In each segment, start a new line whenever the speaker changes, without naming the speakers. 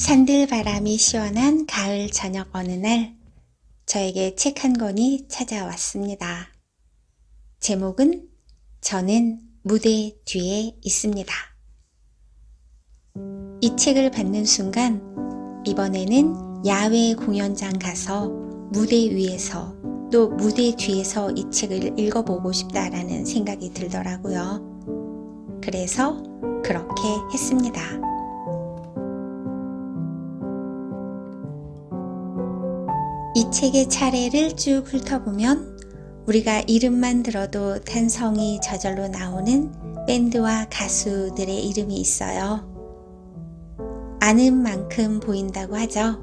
산들바람이 시원한 가을 저녁 어느 날 저에게 책 한 권이 찾아왔습니다. 제목은 저는 무대 뒤에 있습니다. 이 책을 받는 순간 이번에는 야외 공연장 가서 무대 위에서 또 무대 뒤에서 이 책을 읽어보고 싶다라는 생각이 들더라고요. 그래서 그렇게 했습니다. 이 책의 차례를 쭉 훑어보면 우리가 이름만 들어도 탄성이 저절로 나오는 밴드와 가수들의 이름이 있어요. 아는 만큼 보인다고 하죠.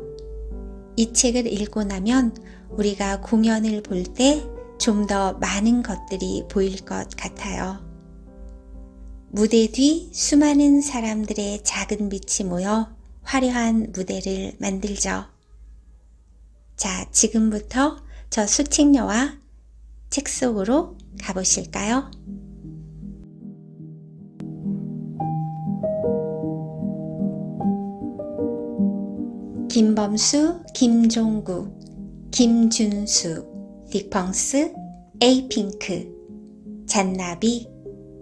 이 책을 읽고 나면 우리가 공연을 볼 때 좀 더 많은 것들이 보일 것 같아요. 무대 뒤 수많은 사람들의 작은 빛이 모여 화려한 무대를 만들죠. 자, 지금부터 저 수책녀와 책 속으로 가보실까요? 김범수, 김종국, 김준수, 딕펑스, 에이핑크, 잔나비,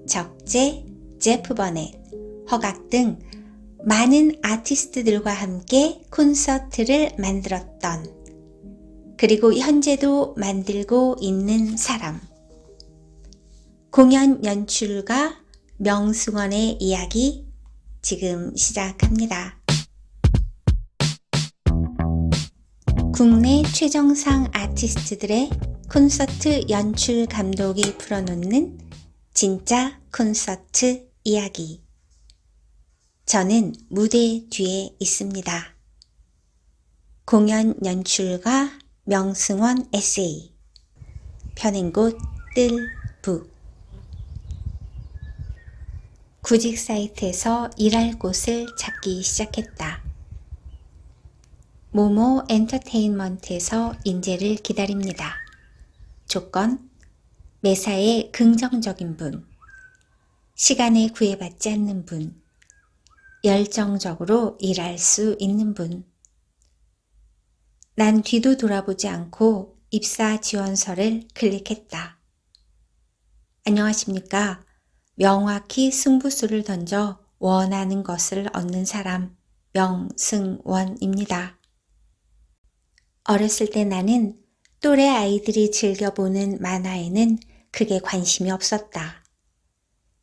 적재, 제프 버넷, 허각 등 많은 아티스트들과 함께 콘서트를 만들었던 그리고 현재도 만들고 있는 사람. 공연 연출가 명승원의 이야기 지금 시작합니다. 국내 최정상 아티스트들의 콘서트 연출 감독이 풀어놓는 진짜 콘서트 이야기. 저는 무대 뒤에 있습니다. 공연 연출가 명승원 에세이. 펴낸 곳 뜰북. 구직 사이트에서 일할 곳을 찾기 시작했다. 모모 엔터테인먼트에서 인재를 기다립니다. 조건, 매사에 긍정적인 분, 시간에 구애받지 않는 분, 열정적으로 일할 수 있는 분. 난 뒤도 돌아보지 않고 입사 지원서를 클릭했다. 안녕하십니까. 명확히 승부수를 던져 원하는 것을 얻는 사람 명승원입니다. 어렸을 때 나는 또래 아이들이 즐겨보는 만화에는 크게 관심이 없었다.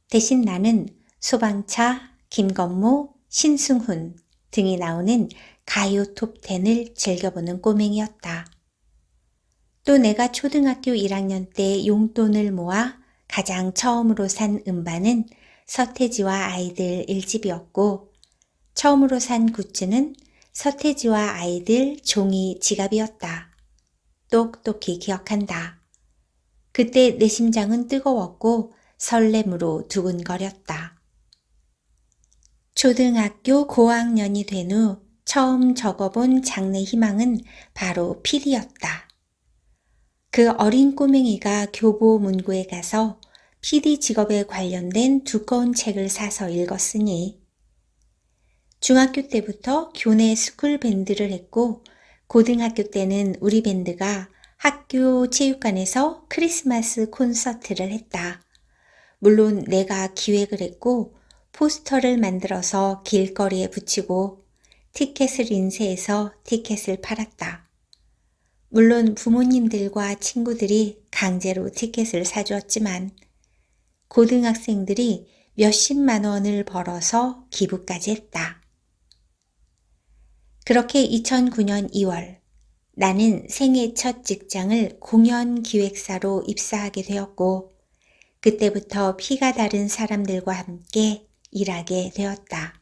대신 나는 소방차, 김건모, 신승훈 등이 나오는 가요 톱10을 즐겨보는 꼬맹이였다. 또 내가 초등학교 1학년 때 용돈을 모아 가장 처음으로 산 음반은 서태지와 아이들 1집이었고 처음으로 산 굿즈는 서태지와 아이들 종이 지갑이었다. 똑똑히 기억한다. 그때 내 심장은 뜨거웠고 설렘으로 두근거렸다. 초등학교 고학년이 된 후 처음 적어본 장래 희망은 바로 PD였다. 그 어린 꼬맹이가 교보 문고에 가서 PD 직업에 관련된 두꺼운 책을 사서 읽었으니 중학교 때부터 교내 스쿨 밴드를 했고 고등학교 때는 우리 밴드가 학교 체육관에서 크리스마스 콘서트를 했다. 물론 내가 기획을 했고 포스터를 만들어서 길거리에 붙이고 티켓을 인쇄해서 티켓을 팔았다. 물론 부모님들과 친구들이 강제로 티켓을 사주었지만 고등학생들이 몇십만 원을 벌어서 기부까지 했다. 그렇게 2009년 2월 나는 생애 첫 직장을 공연 기획사로 입사하게 되었고 그때부터 피가 다른 사람들과 함께 일하게 되었다.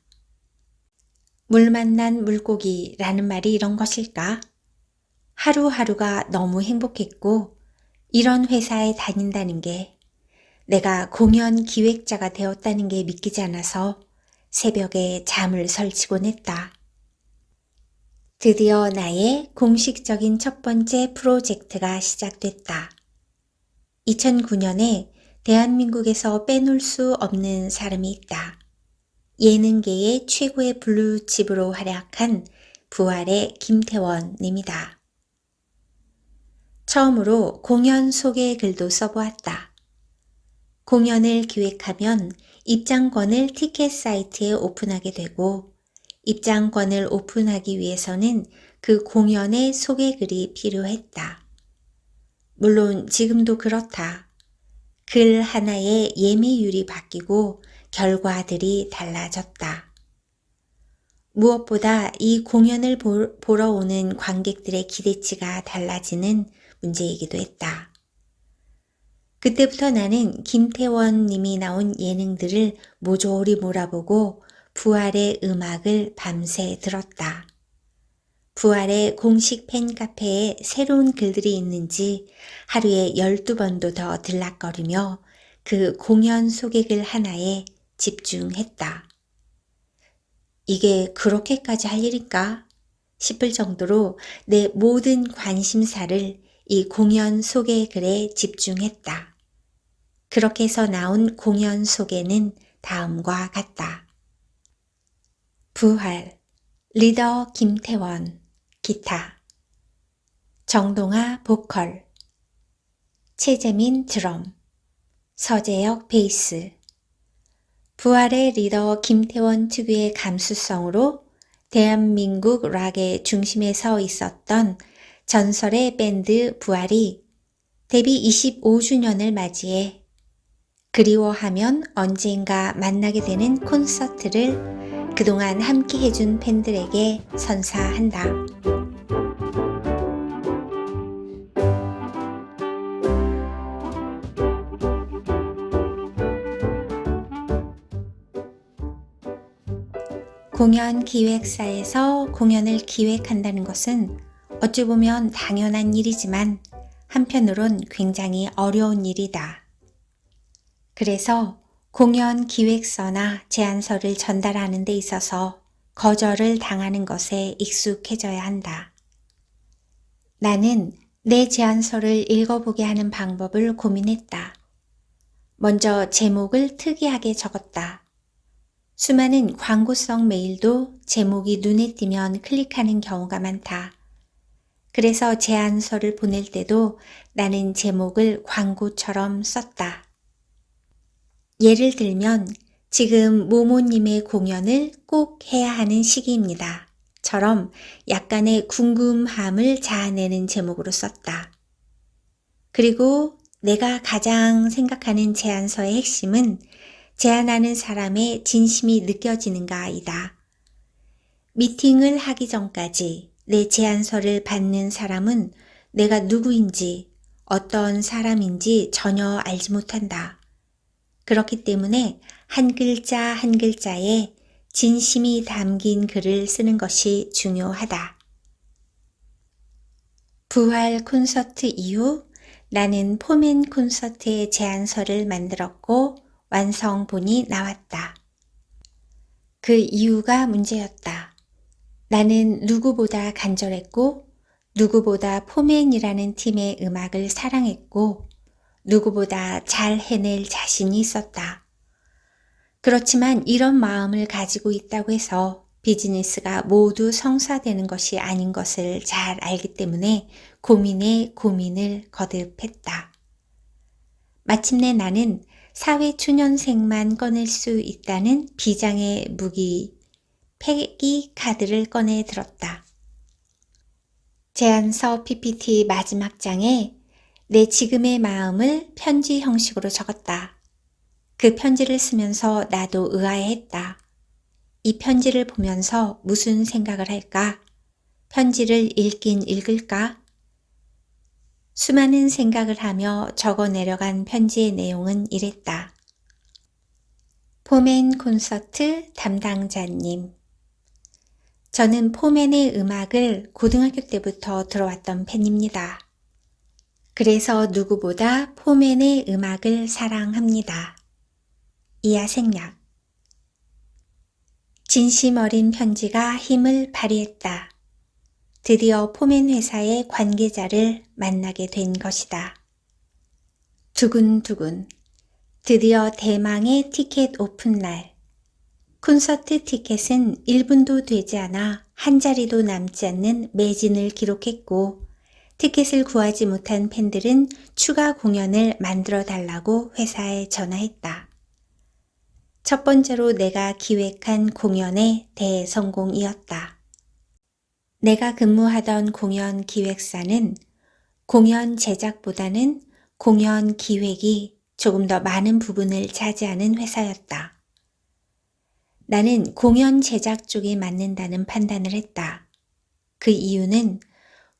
물 만난 물고기라는 말이 이런 것일까? 하루하루가 너무 행복했고 이런 회사에 다닌다는 게 내가 공연 기획자가 되었다는 게 믿기지 않아서 새벽에 잠을 설치곤 했다. 드디어 나의 공식적인 첫 번째 프로젝트가 시작됐다. 2009년에 대한민국에서 빼놓을 수 없는 사람이 있다. 예능계의 최고의 블루칩으로 활약한 부활의 김태원입니다. 처음으로 공연 소개 글도 써보았다. 공연을 기획하면 입장권을 티켓 사이트에 오픈하게 되고 입장권을 오픈하기 위해서는 그 공연의 소개글이 필요했다. 물론 지금도 그렇다. 글 하나에 예매율이 바뀌고 결과들이 달라졌다. 무엇보다 이 공연을 보러 오는 관객들의 기대치가 달라지는 문제이기도 했다. 그때부터 나는 김태원 님이 나온 예능들을 모조리 몰아보고 부활의 음악을 밤새 들었다. 부활의 공식 팬카페에 새로운 글들이 있는지 하루에 12번도 더 들락거리며 그 공연 소개글 하나에 집중했다. 이게 그렇게까지 할 일인가 싶을 정도로 내 모든 관심사를 이 공연 소개글에 집중했다. 그렇게 해서 나온 공연 소개는 다음과 같다. 부활, 리더 김태원, 기타, 정동아 보컬, 최재민 드럼, 서재혁 베이스. 부활의 리더 김태원 특유의 감수성으로 대한민국 락의 중심에 서 있었던 전설의 밴드 부활이 데뷔 25주년을 맞이해 그리워하면 언젠가 만나게 되는 콘서트를 그동안 함께 해준 팬들에게 선사한다. 공연 기획사에서 공연을 기획한다는 것은 어찌 보면 당연한 일이지만 한편으론 굉장히 어려운 일이다. 그래서 공연 기획서나 제안서를 전달하는 데 있어서 거절을 당하는 것에 익숙해져야 한다. 나는 내 제안서를 읽어보게 하는 방법을 고민했다. 먼저 제목을 특이하게 적었다. 수많은 광고성 메일도 제목이 눈에 띄면 클릭하는 경우가 많다. 그래서 제안서를 보낼 때도 나는 제목을 광고처럼 썼다. 예를 들면 지금 모모님의 공연을 꼭 해야 하는 시기입니다. 처럼 약간의 궁금함을 자아내는 제목으로 썼다. 그리고 내가 가장 생각하는 제안서의 핵심은 제안하는 사람의 진심이 느껴지는가이다. 미팅을 하기 전까지 내 제안서를 받는 사람은 내가 누구인지 어떤 사람인지 전혀 알지 못한다. 그렇기 때문에 한 글자 한 글자에 진심이 담긴 글을 쓰는 것이 중요하다. 부활 콘서트 이후 나는 포맨 콘서트의 제안서를 만들었고 완성본이 나왔다. 그 이유가 문제였다. 나는 누구보다 간절했고 누구보다 포맨이라는 팀의 음악을 사랑했고 누구보다 잘 해낼 자신이 있었다. 그렇지만 이런 마음을 가지고 있다고 해서 비즈니스가 모두 성사되는 것이 아닌 것을 잘 알기 때문에 고민에 고민을 거듭했다. 마침내 나는 사회초년생만 꺼낼 수 있다는 비장의 무기, 패기 카드를 꺼내 들었다. 제안서 PPT 마지막 장에 내 지금의 마음을 편지 형식으로 적었다. 그 편지를 쓰면서 나도 의아해했다. 이 편지를 보면서 무슨 생각을 할까? 편지를 읽긴 읽을까? 수많은 생각을 하며 적어 내려간 편지의 내용은 이랬다. 포맨 콘서트 담당자님. 저는 포맨의 음악을 고등학교 때부터 들어왔던 팬입니다. 그래서 누구보다 포맨의 음악을 사랑합니다. 이하생략. 진심 어린 편지가 힘을 발휘했다. 드디어 포맨 회사의 관계자를 만나게 된 것이다. 두근두근. 드디어 대망의 티켓 오픈 날. 콘서트 티켓은 1분도 되지 않아 한 자리도 남지 않는 매진을 기록했고, 티켓을 구하지 못한 팬들은 추가 공연을 만들어 달라고 회사에 전화했다. 첫 번째로 내가 기획한 공연의 대성공이었다. 내가 근무하던 공연 기획사는 공연 제작보다는 공연 기획이 조금 더 많은 부분을 차지하는 회사였다. 나는 공연 제작 쪽이 맞는다는 판단을 했다. 그 이유는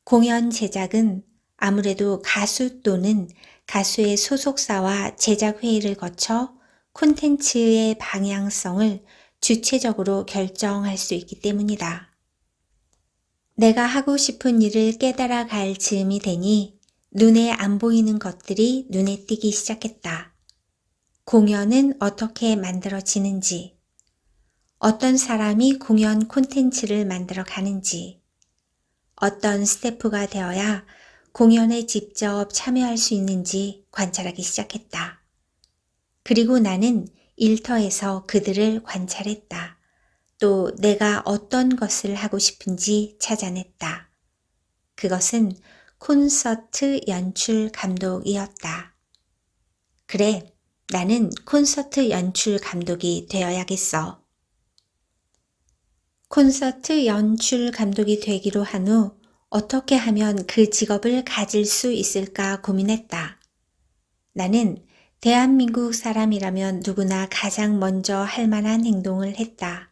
공연 제작은 아무래도 가수 또는 가수의 소속사와 제작 회의를 거쳐 콘텐츠의 방향성을 주체적으로 결정할 수 있기 때문이다. 내가 하고 싶은 일을 깨달아 갈 즈음이 되니 눈에 안 보이는 것들이 눈에 띄기 시작했다. 공연은 어떻게 만들어지는지, 어떤 사람이 공연 콘텐츠를 만들어 가는지, 어떤 스태프가 되어야 공연에 직접 참여할 수 있는지 관찰하기 시작했다. 그리고 나는 일터에서 그들을 관찰했다. 또 내가 어떤 것을 하고 싶은지 찾아냈다. 그것은 콘서트 연출 감독이었다. 그래, 나는 콘서트 연출 감독이 되어야겠어. 콘서트 연출 감독이 되기로 한 후 어떻게 하면 그 직업을 가질 수 있을까 고민했다. 나는 대한민국 사람이라면 누구나 가장 먼저 할 만한 행동을 했다.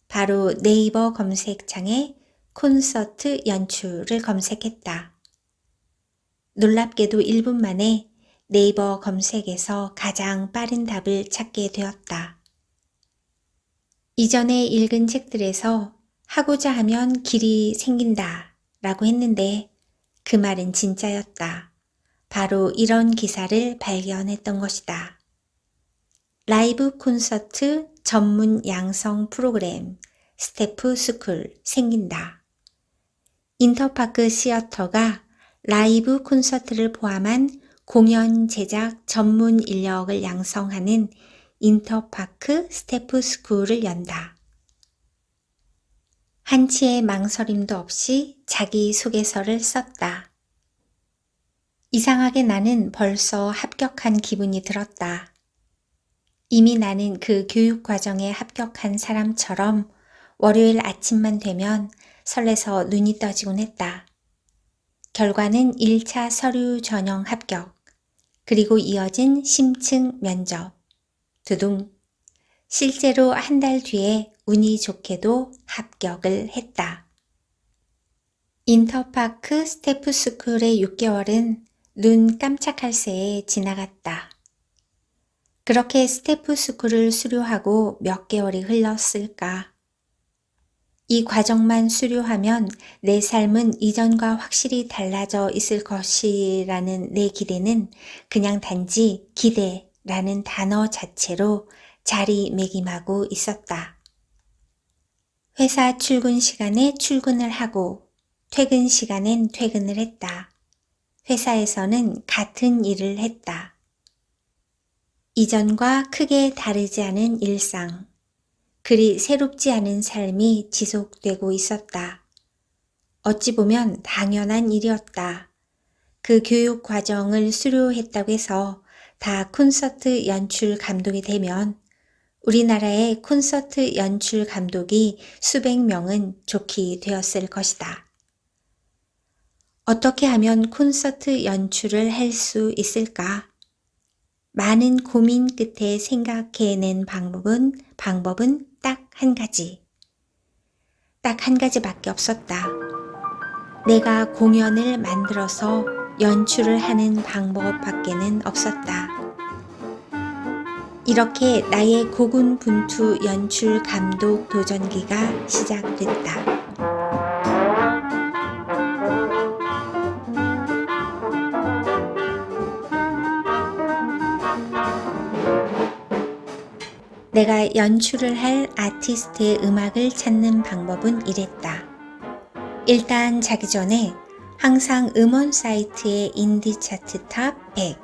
바로 네이버 검색창에 콘서트 연출을 검색했다. 놀랍게도 1분 만에 네이버 검색에서 가장 빠른 답을 찾게 되었다. 이전에 읽은 책들에서 하고자 하면 길이 생긴다 라고 했는데 그 말은 진짜였다. 바로 이런 기사를 발견했던 것이다. 라이브 콘서트 전문 양성 프로그램 스태프 스쿨 생긴다. 인터파크 시어터가 라이브 콘서트를 포함한 공연 제작 전문 인력을 양성하는 인터파크 스태프 스쿨을 연다. 한치의 망설임도 없이 자기소개서를 썼다. 이상하게 나는 벌써 합격한 기분이 들었다. 이미 나는 그 교육 과정에 합격한 사람처럼 월요일 아침만 되면 설레서 눈이 떠지곤 했다. 결과는 1차 서류 전형 합격, 그리고 이어진 심층 면접, 두둥. 실제로 한 달 뒤에 운이 좋게도 합격을 했다. 인터파크 스태프 스쿨의 6개월은 눈 깜짝할 새에 지나갔다. 그렇게 스태프 스쿨을 수료하고 몇 개월이 흘렀을까? 이 과정만 수료하면 내 삶은 이전과 확실히 달라져 있을 것이라는 내 기대는 그냥 단지 기대라는 단어 자체로 자리매김하고 있었다. 회사 출근 시간에 출근을 하고 퇴근 시간엔 퇴근을 했다. 회사에서는 같은 일을 했다. 이전과 크게 다르지 않은 일상, 그리 새롭지 않은 삶이 지속되고 있었다. 어찌 보면 당연한 일이었다. 그 교육 과정을 수료했다고 해서 다 콘서트 연출 감독이 되면 우리나라의 콘서트 연출 감독이 수백 명은 좋게 되었을 것이다. 어떻게 하면 콘서트 연출을 할 수 있을까? 많은 고민 끝에 생각해낸 방법은 딱 한 가지. 딱 한 가지밖에 없었다. 내가 공연을 만들어서 연출을 하는 방법밖에는 없었다. 이렇게 나의 고군분투 연출 감독 도전기가 시작됐다. 내가 연출을 할 아티스트의 음악을 찾는 방법은 이랬다. 일단 자기 전에 항상 음원 사이트의 인디 차트 탑 100,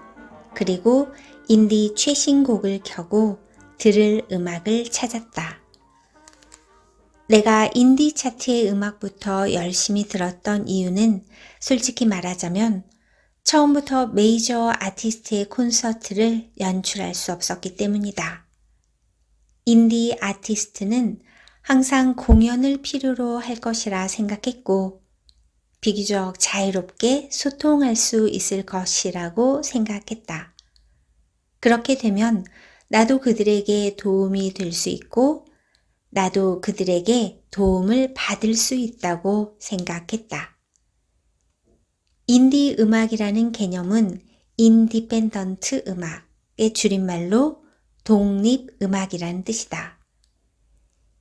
그리고 인디 최신곡을 켜고 들을 음악을 찾았다. 내가 인디 차트의 음악부터 열심히 들었던 이유는 솔직히 말하자면 처음부터 메이저 아티스트의 콘서트를 연출할 수 없었기 때문이다. 인디 아티스트는 항상 공연을 필요로 할 것이라 생각했고 비교적 자유롭게 소통할 수 있을 것이라고 생각했다. 그렇게 되면 나도 그들에게 도움이 될 수 있고 나도 그들에게 도움을 받을 수 있다고 생각했다. 인디 음악이라는 개념은 인디펜던트 음악의 줄임말로 독립 음악이라는 뜻이다.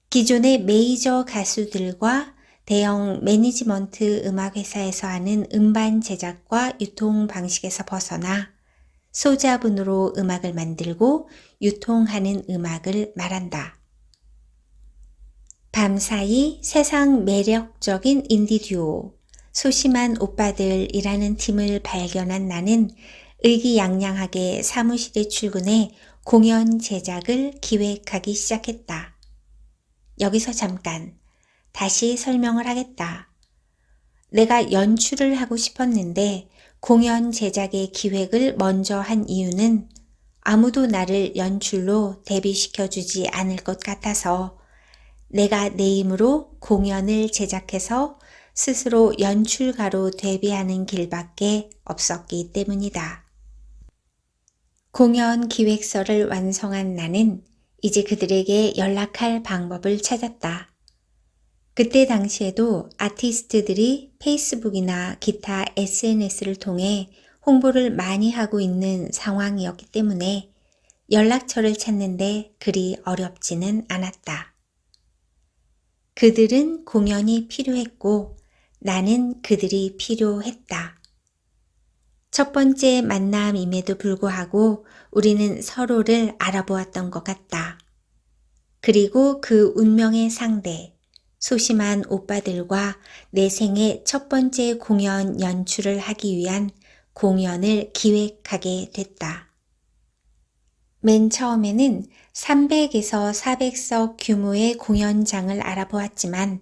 기존의 메이저 가수들과 대형 매니지먼트 음악 회사에서 하는 음반 제작과 유통 방식에서 벗어나 소자본으로 음악을 만들고 유통하는 음악을 말한다. 밤사이 세상 매력적인 인디 듀오 소심한 오빠들이라는 팀을 발견한 나는 의기양양하게 사무실에 출근해 공연 제작을 기획하기 시작했다. 여기서 잠깐 다시 설명을 하겠다. 내가 연출을 하고 싶었는데 공연 제작의 기획을 먼저 한 이유는 아무도 나를 연출로 데뷔시켜주지 않을 것 같아서 내가 내 힘으로 공연을 제작해서 스스로 연출가로 데뷔하는 길밖에 없었기 때문이다. 공연 기획서를 완성한 나는 이제 그들에게 연락할 방법을 찾았다. 그때 당시에도 아티스트들이 페이스북이나 기타 SNS를 통해 홍보를 많이 하고 있는 상황이었기 때문에 연락처를 찾는데 그리 어렵지는 않았다. 그들은 공연이 필요했고 나는 그들이 필요했다. 첫 번째 만남임에도 불구하고 우리는 서로를 알아보았던 것 같다. 그리고 그 운명의 상대, 소심한 오빠들과 내 생애 첫 번째 공연 연출을 하기 위한 공연을 기획하게 됐다. 맨 처음에는 300에서 400석 규모의 공연장을 알아보았지만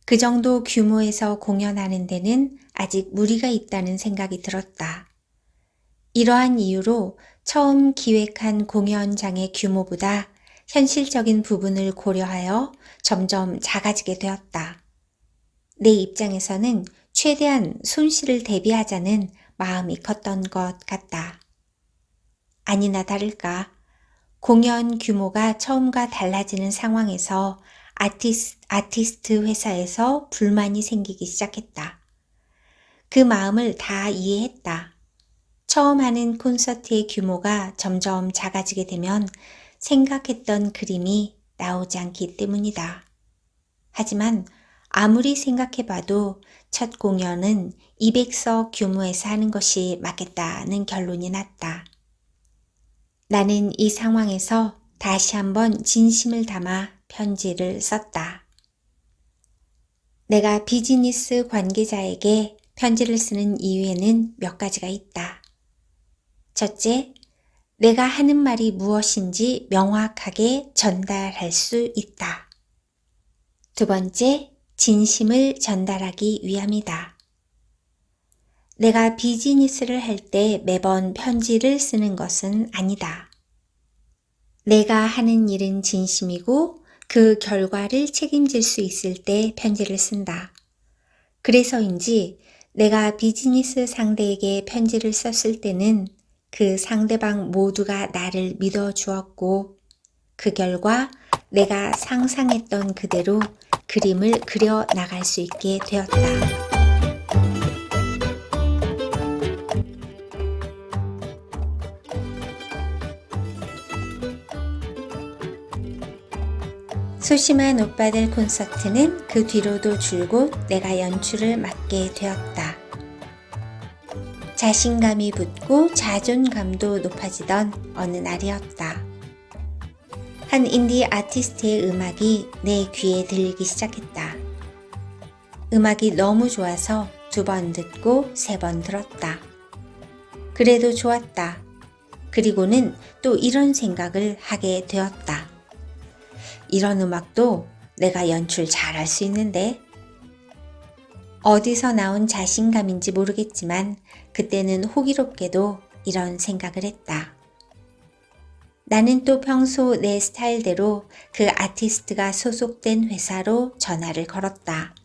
그 정도 규모에서 공연하는 데는 아직 무리가 있다는 생각이 들었다. 이러한 이유로 처음 기획한 공연장의 규모보다 현실적인 부분을 고려하여 점점 작아지게 되었다. 내 입장에서는 최대한 손실을 대비하자는 마음이 컸던 것 같다. 아니나 다를까 공연 규모가 처음과 달라지는 상황에서 아티스트 회사에서 불만이 생기기 시작했다. 그 마음을 다 이해했다. 처음 하는 콘서트의 규모가 점점 작아지게 되면 생각했던 그림이 나오지 않기 때문이다. 하지만 아무리 생각해봐도 첫 공연은 200석 규모에서 하는 것이 맞겠다는 결론이 났다. 나는 이 상황에서 다시 한번 진심을 담아 편지를 썼다. 내가 비즈니스 관계자에게 편지를 쓰는 이유에는 몇 가지가 있다. 첫째, 내가 하는 말이 무엇인지 명확하게 전달할 수 있다. 두 번째, 진심을 전달하기 위함이다. 내가 비즈니스를 할 때 매번 편지를 쓰는 것은 아니다. 내가 하는 일은 진심이고 그 결과를 책임질 수 있을 때 편지를 쓴다. 그래서인지 내가 비즈니스 상대에게 편지를 썼을 때는 그 상대방 모두가 나를 믿어주었고 그 결과 내가 상상했던 그대로 그림을 그려 나갈 수 있게 되었다. 소심한 오빠들 콘서트는 그 뒤로도 줄곧 내가 연출을 맡게 되었다. 자신감이 붙고 자존감도 높아지던 어느 날이었다. 한 인디 아티스트의 음악이 내 귀에 들리기 시작했다. 음악이 너무 좋아서 2번 듣고 3번 들었다. 그래도 좋았다. 그리고는 또 이런 생각을 하게 되었다. 이런 음악도 내가 연출 잘할 수 있는데. 어디서 나온 자신감인지 모르겠지만 그때는 호기롭게도 이런 생각을 했다. 나는 또 평소 내 스타일대로 그 아티스트가 소속된 회사로 전화를 걸었다.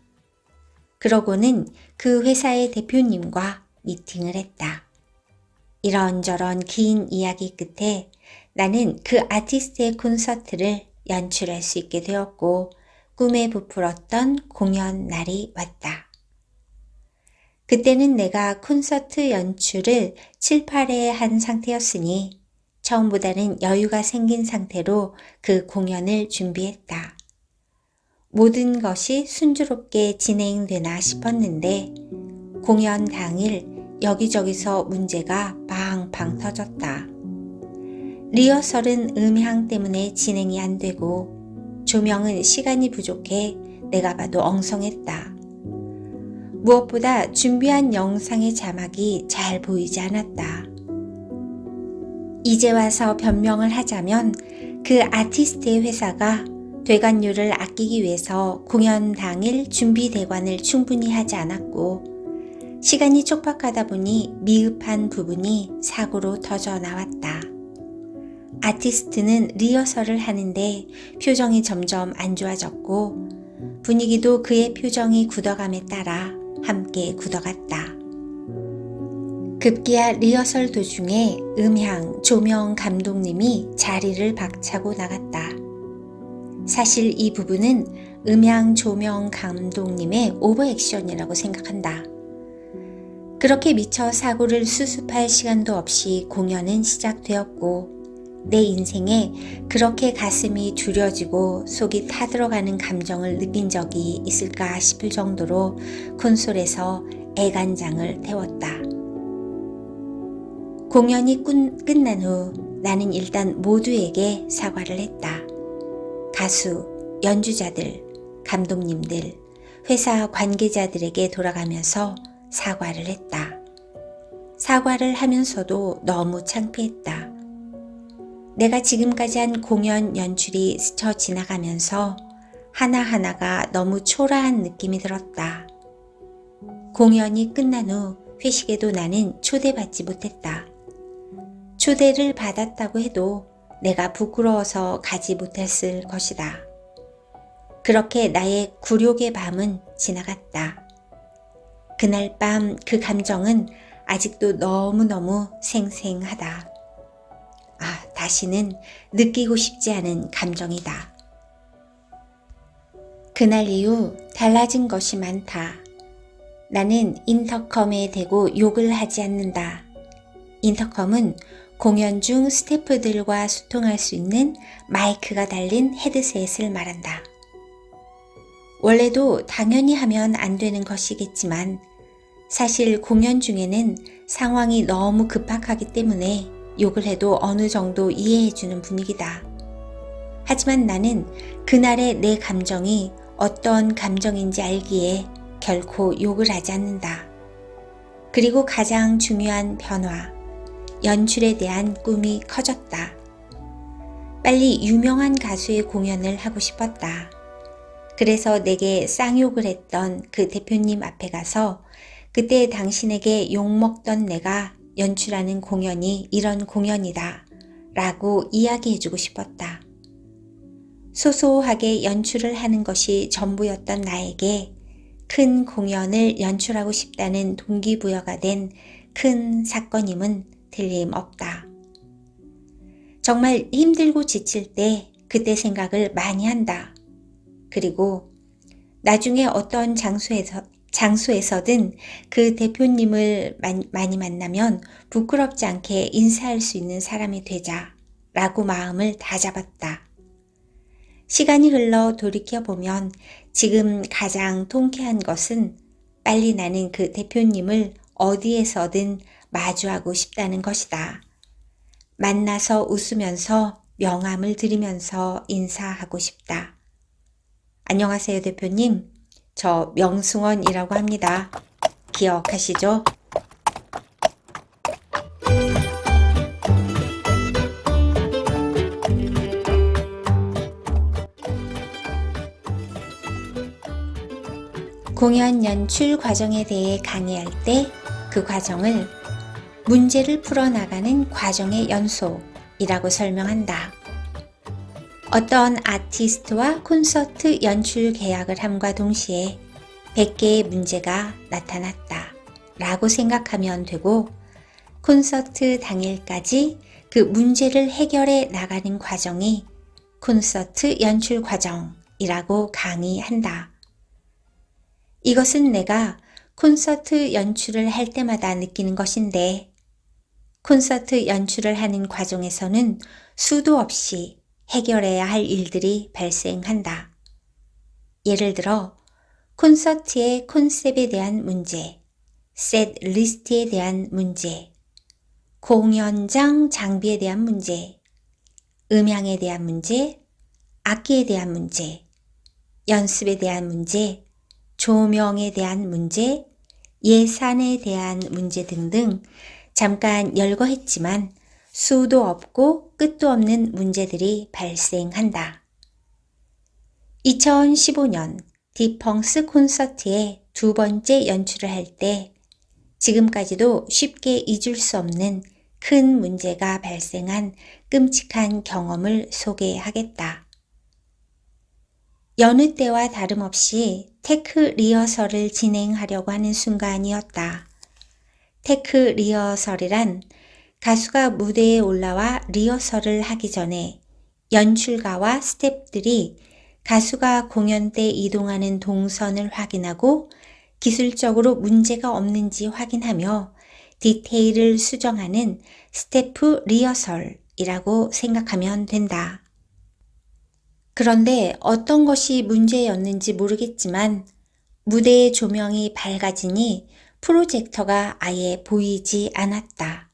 그러고는 그 회사의 대표님과 미팅을 했다. 이런저런 긴 이야기 끝에 나는 그 아티스트의 콘서트를 연출할 수 있게 되었고 꿈에 부풀었던 공연 날이 왔다. 그때는 내가 콘서트 연출을 7, 8회 한 상태였으니 처음보다는 여유가 생긴 상태로 그 공연을 준비했다. 모든 것이 순조롭게 진행되나 싶었는데 공연 당일 여기저기서 문제가 팡팡 터졌다. 리허설은 음향 때문에 진행이 안 되고 조명은 시간이 부족해 내가 봐도 엉성했다. 무엇보다 준비한 영상의 자막이 잘 보이지 않았다. 이제 와서 변명을 하자면 그 아티스트의 회사가 대관료를 아끼기 위해서 공연 당일 준비 대관을 충분히 하지 않았고 시간이 촉박하다 보니 미흡한 부분이 사고로 터져 나왔다. 아티스트는 리허설을 하는데 표정이 점점 안 좋아졌고 분위기도 그의 표정이 굳어감에 따라 함께 굳어갔다. 급기야 리허설 도중에 음향, 조명 감독님이 자리를 박차고 나갔다. 사실 이 부분은 음향, 조명 감독님의 오버액션이라고 생각한다. 그렇게 미처 사고를 수습할 시간도 없이 공연은 시작되었고 내 인생에 그렇게 가슴이 두려지고 속이 타들어가는 감정을 느낀 적이 있을까 싶을 정도로 콘솔에서 애간장을 태웠다. 공연이 끝난 후 나는 일단 모두에게 사과를 했다. 가수, 연주자들, 감독님들, 회사 관계자들에게 돌아가면서 사과를 했다. 사과를 하면서도 너무 창피했다. 내가 지금까지 한 공연 연출이 스쳐 지나가면서 하나하나가 너무 초라한 느낌이 들었다. 공연이 끝난 후 회식에도 나는 초대받지 못했다. 초대를 받았다고 해도 내가 부끄러워서 가지 못했을 것이다. 그렇게 나의 굴욕의 밤은 지나갔다. 그날 밤 그 감정은 아직도 너무너무 생생하다. 다시는 느끼고 싶지 않은 감정이다. 그날 이후 달라진 것이 많다. 나는 인터컴에 대고 욕을 하지 않는다. 인터컴은 공연 중 스태프들과 소통할 수 있는 마이크가 달린 헤드셋을 말한다. 원래도 당연히 하면 안 되는 것이겠지만 사실 공연 중에는 상황이 너무 급박하기 때문에 욕을 해도 어느 정도 이해해주는 분위기다. 하지만 나는 그날의 내 감정이 어떤 감정인지 알기에 결코 욕을 하지 않는다. 그리고 가장 중요한 변화, 연출에 대한 꿈이 커졌다. 빨리 유명한 가수의 공연을 하고 싶었다. 그래서 내게 쌍욕을 했던 그 대표님 앞에 가서 그때 당신에게 욕먹던 내가 연출하는 공연이 이런 공연이다 라고 이야기해주고 싶었다. 소소하게 연출을 하는 것이 전부였던 나에게 큰 공연을 연출하고 싶다는 동기부여가 된 큰 사건임은 틀림없다. 정말 힘들고 지칠 때 그때 생각을 많이 한다. 그리고 나중에 어떤 장소에서든 그 대표님을 많이 만나면 부끄럽지 않게 인사할 수 있는 사람이 되자 라고 마음을 다잡았다. 시간이 흘러 돌이켜보면 지금 가장 통쾌한 것은 빨리 나는 그 대표님을 어디에서든 마주하고 싶다는 것이다. 만나서 웃으면서 명함을 드리면서 인사하고 싶다. 안녕하세요, 대표님. 저 명승원이라고 합니다. 기억하시죠? 공연 연출 과정에 대해 강의할 때 그 과정을 문제를 풀어나가는 과정의 연속이라고 설명한다. 어떤 아티스트와 콘서트 연출 계약을 함과 동시에 100개의 문제가 나타났다 라고 생각하면 되고, 콘서트 당일까지 그 문제를 해결해 나가는 과정이 콘서트 연출 과정이라고 강의한다. 이것은 내가 콘서트 연출을 할 때마다 느끼는 것인데, 콘서트 연출을 하는 과정에서는 수도 없이 해결해야 할 일들이 발생한다. 예를 들어 콘서트의 콘셉트에 대한 문제, 셋 리스트에 대한 문제, 공연장 장비에 대한 문제, 음향에 대한 문제, 악기에 대한 문제, 연습에 대한 문제, 조명에 대한 문제, 예산에 대한 문제 등등 잠깐 열거했지만 수도 없고 끝도 없는 문제들이 발생한다. 2015년 디펑스 콘서트의 두 번째 연출을 할 때 지금까지도 쉽게 잊을 수 없는 큰 문제가 발생한 끔찍한 경험을 소개하겠다. 여느 때와 다름없이 테크 리허설을 진행하려고 하는 순간이었다. 테크 리허설이란 가수가 무대에 올라와 리허설을 하기 전에 연출가와 스태프들이 가수가 공연 때 이동하는 동선을 확인하고 기술적으로 문제가 없는지 확인하며 디테일을 수정하는 스태프 리허설이라고 생각하면 된다. 그런데 어떤 것이 문제였는지 모르겠지만 무대의 조명이 밝아지니 프로젝터가 아예 보이지 않았다.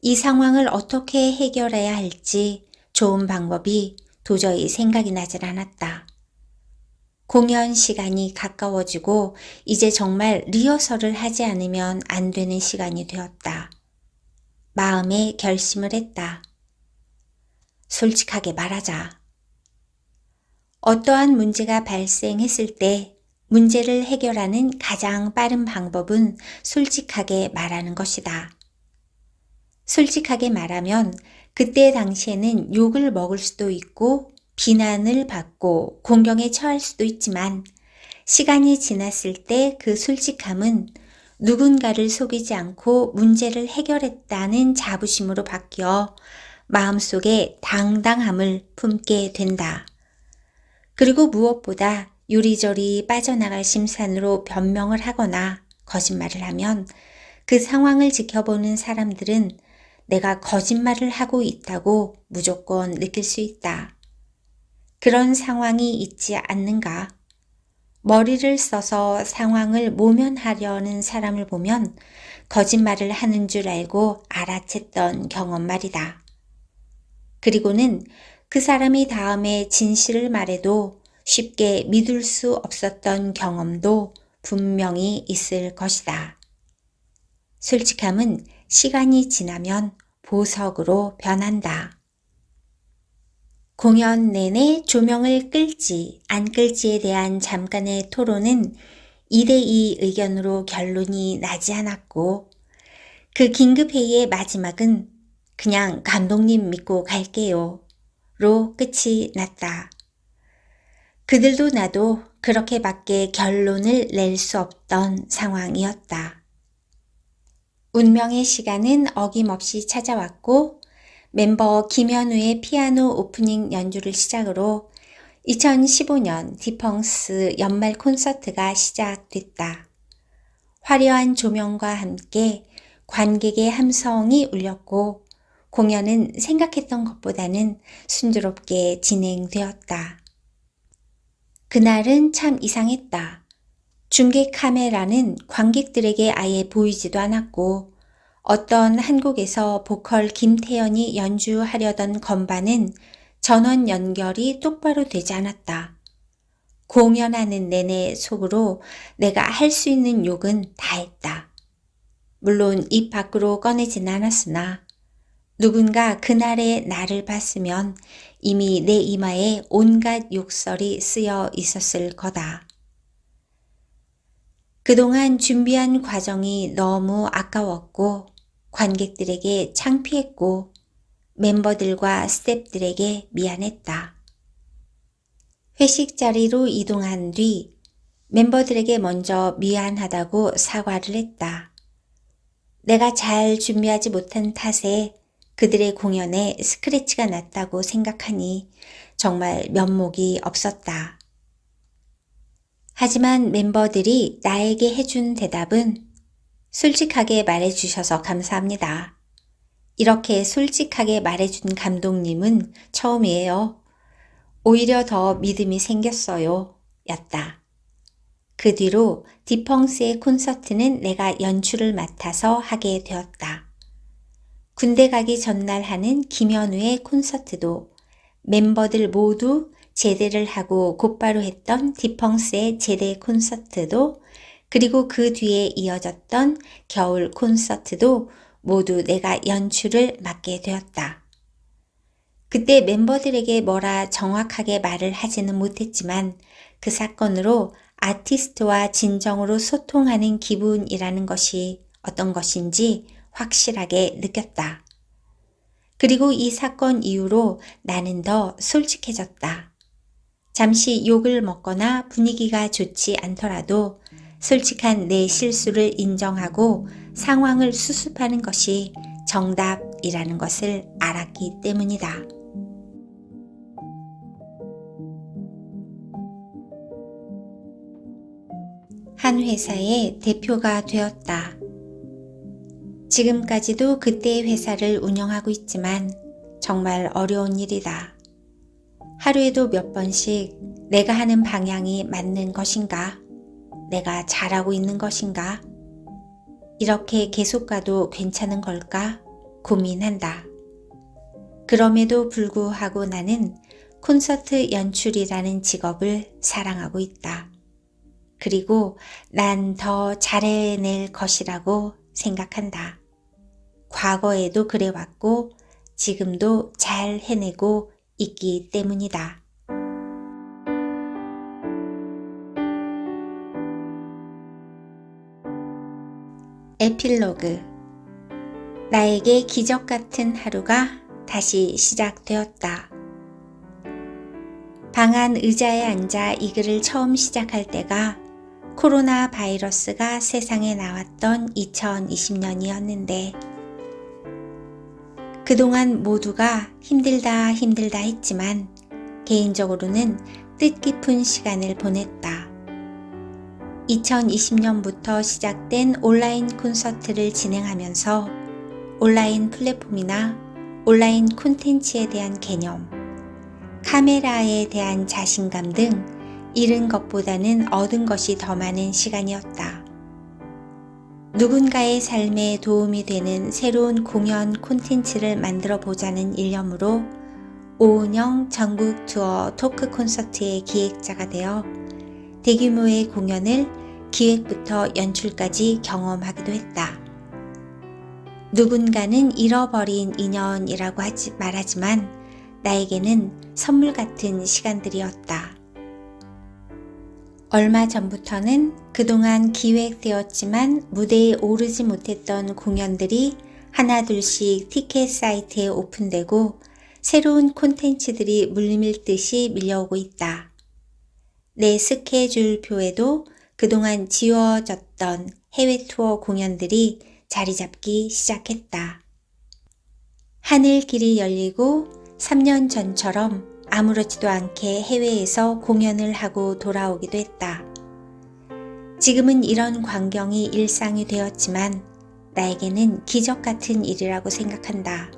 이 상황을 어떻게 해결해야 할지 좋은 방법이 도저히 생각이 나질 않았다. 공연 시간이 가까워지고 이제 정말 리허설을 하지 않으면 안 되는 시간이 되었다. 마음에 결심을 했다. 솔직하게 말하자. 어떠한 문제가 발생했을 때 문제를 해결하는 가장 빠른 방법은 솔직하게 말하는 것이다. 솔직하게 말하면 그때 당시에는 욕을 먹을 수도 있고 비난을 받고 공경에 처할 수도 있지만 시간이 지났을 때 그 솔직함은 누군가를 속이지 않고 문제를 해결했다는 자부심으로 바뀌어 마음속에 당당함을 품게 된다. 그리고 무엇보다 요리조리 빠져나갈 심산으로 변명을 하거나 거짓말을 하면 그 상황을 지켜보는 사람들은 내가 거짓말을 하고 있다고 무조건 느낄 수 있다. 그런 상황이 있지 않는가? 머리를 써서 상황을 모면하려는 사람을 보면 거짓말을 하는 줄 알고 알아챘던 경험 말이다. 그리고는 그 사람이 다음에 진실을 말해도 쉽게 믿을 수 없었던 경험도 분명히 있을 것이다. 솔직함은 시간이 지나면 보석으로 변한다. 공연 내내 조명을 끌지 안 끌지에 대한 잠깐의 토론은 2대2 의견으로 결론이 나지 않았고, 그 긴급회의의 마지막은 그냥 감독님 믿고 갈게요 로 끝이 났다. 그들도 나도 그렇게밖에 결론을 낼 수 없던 상황이었다. 운명의 시간은 어김없이 찾아왔고 멤버 김현우의 피아노 오프닝 연주를 시작으로 2015년 디펑스 연말 콘서트가 시작됐다. 화려한 조명과 함께 관객의 함성이 울렸고 공연은 생각했던 것보다는 순조롭게 진행되었다. 그날은 참 이상했다. 중계 카메라는 관객들에게 아예 보이지도 않았고 어떤 한국에서 보컬 김태연이 연주하려던 건반은 전원 연결이 똑바로 되지 않았다. 공연하는 내내 속으로 내가 할 수 있는 욕은 다 했다. 물론 입 밖으로 꺼내진 않았으나 누군가 그날의 나를 봤으면 이미 내 이마에 온갖 욕설이 쓰여 있었을 거다. 그동안 준비한 과정이 너무 아까웠고 관객들에게 창피했고 멤버들과 스태프들에게 미안했다. 회식 자리로 이동한 뒤 멤버들에게 먼저 미안하다고 사과를 했다. 내가 잘 준비하지 못한 탓에 그들의 공연에 스크래치가 났다고 생각하니 정말 면목이 없었다. 하지만 멤버들이 나에게 해준 대답은 솔직하게 말해주셔서 감사합니다. 이렇게 솔직하게 말해준 감독님은 처음이에요. 오히려 더 믿음이 생겼어요. 였다. 그 뒤로 디펑스의 콘서트는 내가 연출을 맡아서 하게 되었다. 군대 가기 전날 하는 김현우의 콘서트도 멤버들 모두 제대를 하고 곧바로 했던 디펑스의 제대 콘서트도 그리고 그 뒤에 이어졌던 겨울 콘서트도 모두 내가 연출을 맡게 되었다. 그때 멤버들에게 뭐라 정확하게 말을 하지는 못했지만 그 사건으로 아티스트와 진정으로 소통하는 기분이라는 것이 어떤 것인지 확실하게 느꼈다. 그리고 이 사건 이후로 나는 더 솔직해졌다. 잠시 욕을 먹거나 분위기가 좋지 않더라도 솔직한 내 실수를 인정하고 상황을 수습하는 것이 정답이라는 것을 알았기 때문이다. 한 회사의 대표가 되었다. 지금까지도 그때의 회사를 운영하고 있지만 정말 어려운 일이다. 하루에도 몇 번씩 내가 하는 방향이 맞는 것인가? 내가 잘하고 있는 것인가? 이렇게 계속 가도 괜찮은 걸까? 고민한다. 그럼에도 불구하고 나는 콘서트 연출이라는 직업을 사랑하고 있다. 그리고 난 더 잘해낼 것이라고 생각한다. 과거에도 그래왔고 지금도 잘 해내고 있기 때문이다. 에필로그. 나에게 기적 같은 하루가 다시 시작되었다. 방 안 의자에 앉아 이 글을 처음 시작할 때가 코로나 바이러스가 세상에 나왔던 2020년이었는데 그동안 모두가 힘들다 했지만 개인적으로는 뜻깊은 시간을 보냈다. 2020년부터 시작된 온라인 콘서트를 진행하면서 온라인 플랫폼이나 온라인 콘텐츠에 대한 개념, 카메라에 대한 자신감 등 잃은 것보다는 얻은 것이 더 많은 시간이었다. 누군가의 삶에 도움이 되는 새로운 공연 콘텐츠를 만들어 보자는 일념으로 오은영 전국 투어 토크 콘서트의 기획자가 되어 대규모의 공연을 기획부터 연출까지 경험하기도 했다. 누군가는 잃어버린 인연이라고 말하지만 나에게는 선물 같은 시간들이었다. 얼마 전부터는 그동안 기획되었지만 무대에 오르지 못했던 공연들이 하나둘씩 티켓 사이트에 오픈되고 새로운 콘텐츠들이 물밀듯이 밀려오고 있다. 내 스케줄표에도 그동안 지워졌던 해외 투어 공연들이 자리 잡기 시작했다. 하늘 길이 열리고 3년 전처럼 아무렇지도 않게 해외에서 공연을 하고 돌아오기도 했다. 지금은 이런 광경이 일상이 되었지만 나에게는 기적 같은 일이라고 생각한다.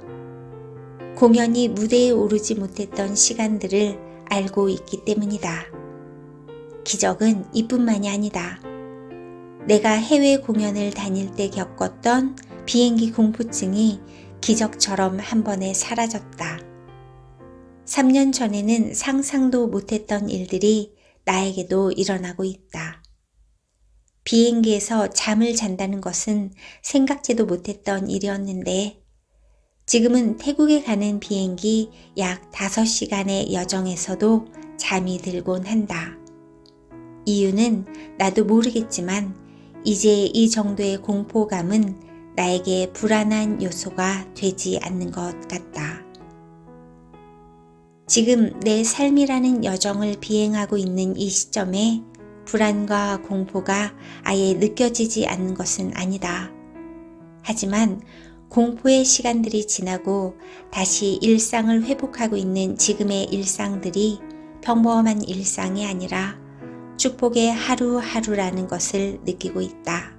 공연이 무대에 오르지 못했던 시간들을 알고 있기 때문이다. 기적은 이뿐만이 아니다. 내가 해외 공연을 다닐 때 겪었던 비행기 공포증이 기적처럼 한 번에 사라졌다. 3년 전에는 상상도 못했던 일들이 나에게도 일어나고 있다. 비행기에서 잠을 잔다는 것은 생각지도 못했던 일이었는데 지금은 태국에 가는 비행기 약 5시간의 여정에서도 잠이 들곤 한다. 이유는 나도 모르겠지만 이제 이 정도의 공포감은 나에게 불안한 요소가 되지 않는 것 같다. 지금 내 삶이라는 여정을 비행하고 있는 이 시점에 불안과 공포가 아예 느껴지지 않는 것은 아니다. 하지만 공포의 시간들이 지나고 다시 일상을 회복하고 있는 지금의 일상들이 평범한 일상이 아니라 축복의 하루하루라는 것을 느끼고 있다.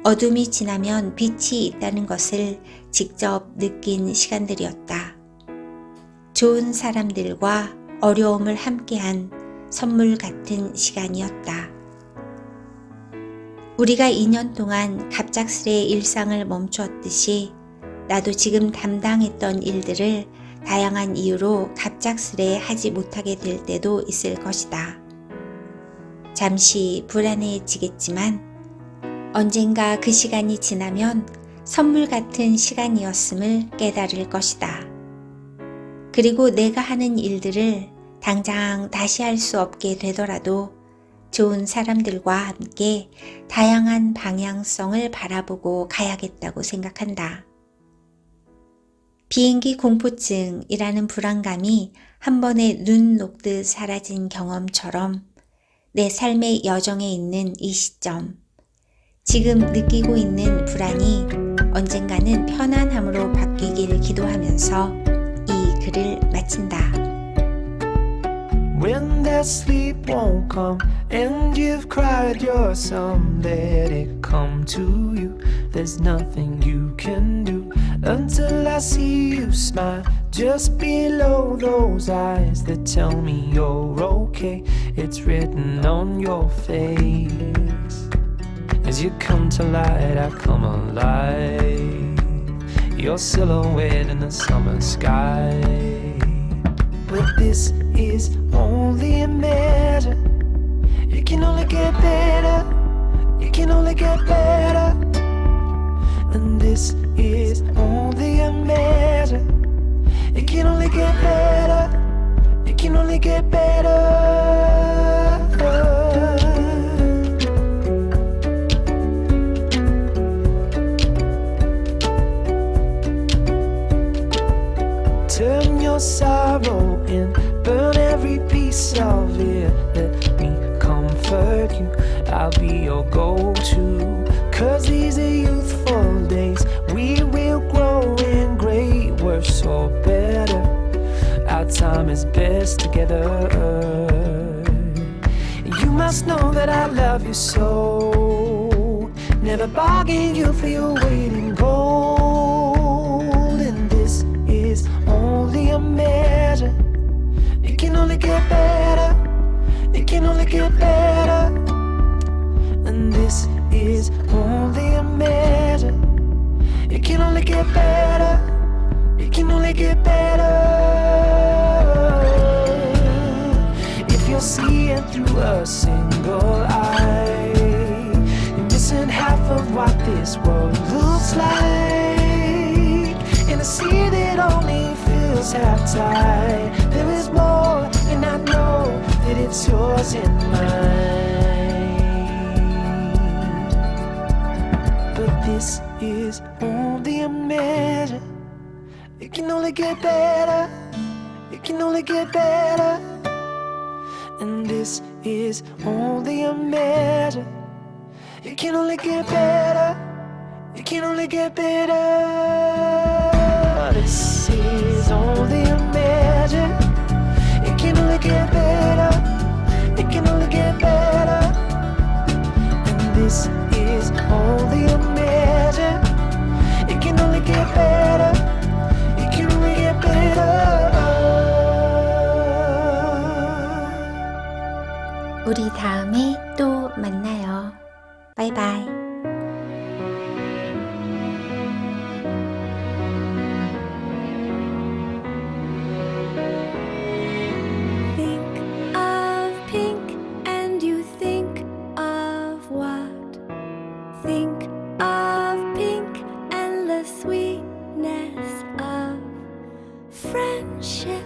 어둠이 지나면 빛이 있다는 것을 직접 느낀 시간들이었다. 좋은 사람들과 어려움을 함께한 선물 같은 시간이었다. 우리가 2년 동안 갑작스레 일상을 멈추었듯이 나도 지금 담당했던 일들을 다양한 이유로 갑작스레 하지 못하게 될 때도 있을 것이다. 잠시 불안해지겠지만 언젠가 그 시간이 지나면 선물 같은 시간이었음을 깨달을 것이다. 그리고 내가 하는 일들을 당장 다시 할 수 없게 되더라도 좋은 사람들과 함께 다양한 방향성을 바라보고 가야겠다고 생각한다. 비행기 공포증이라는 불안감이 한 번에 눈 녹듯 사라진 경험처럼 내 삶의 여정에 있는 이 시점, 지금 느끼고 있는 불안이 언젠가는 편안함으로 바뀌길 기도하면서 이 글을 마친다.
When that sleep won't come and you've cried your sum, let it come to you. There's nothing you can do until I see you smile just below those eyes that tell me you're okay. It's written on your face. As you come to light, I come alive. Your silhouette in the summer sky. But this is only a measure. It can only get better. It can only get better. And this is only a measure. It can only get better. It can only get better. Turn your sorrow in, burn every piece of it. Let me comfort you, I'll be your go-to. Cause these are youthful days, we will grow in great, worse or better. Our time is best together. You must know that I love you so, never bargain you for your weight in gold. And this is only a measure. It can only get better. It can only get better. And this is only a measure. It can only get better. It can only get better. If you're seeing through a single eye, you're missing half of what this world looks like. In a sea that only feels half tide, there is more, and I know that it's yours and mine. But this is only a measure. It can only get better. It can only get better. And this is only a measure. It can only get better. It can only get better. This is only a measure. It can only get better. It can only get better. And this is only a measure. It can only get better. It can only get better.
우리 다음에 또 만나요. 바이바이.
Think of pink and you think of what? Think of pink and the sweetness of friendship.